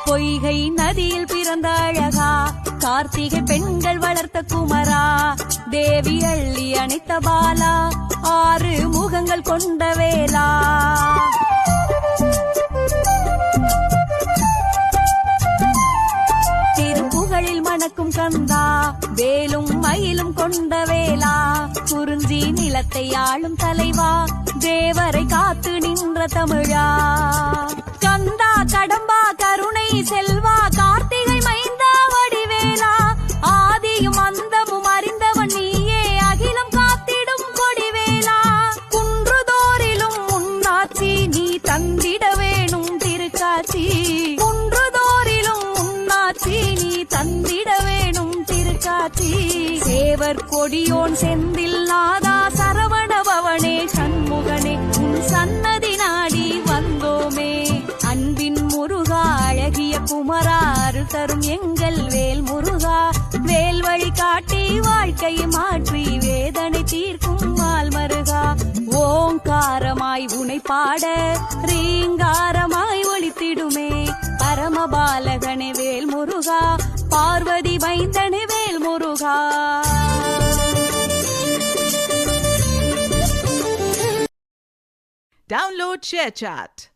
பொய்கை நதியில் பிறந்த அழகா, கார்த்திகை பெண்கள் வளர்த்த குமரா, தேவி அள்ளி அணைத்த பாலா, 6 முகங்கள் கொண்ட வேலா. திருப்புகழில் மணக்கும் கந்தா, வேலும் மயிலும் கொண்ட வேலா, குறிஞ்சி நிலத்தை ஆளும் தலைவா, தேவரை காத்து நின்ற தமிழா. கந்தா கடம்பா கருணை செல்வா, கார்த்திகை மைந்தா வடிவேலா, ஆதியும் அந்தமும் அறிந்தவன் நீயே, அகிலம் காத்திடும் கொடிவேலா. குன்றுதோறிலும் முன்னாட்சி நீ தந்திட வேணும் திருக்காட்சி, குன்றுதோறிலும் முன்னாட்சி நீ தந்திட வேணும் திருக்காட்சி. சேவர் கொடியோன் செந்தில் நாதா, சரவண பவனே சண்முகனே, உன் சன்னதி நாடி வந்தோமே. அன்பின் முருகா அழகிய குமரா, அருள் தரும் எங்கள் வேல் முருகா, வேல் வழி காட்டி வாழ்க்கையை மாற்றி வேதனை தீர்க்கும் மால்மருகா. ஓங்காரமாய் உனை பாட ரீங்காரமாய் ஒளித்திடுமே, பரமபாலகனே வேல் முருகா, பார்வதி மைந்தனே வேல் முருகா. Download ShareChat.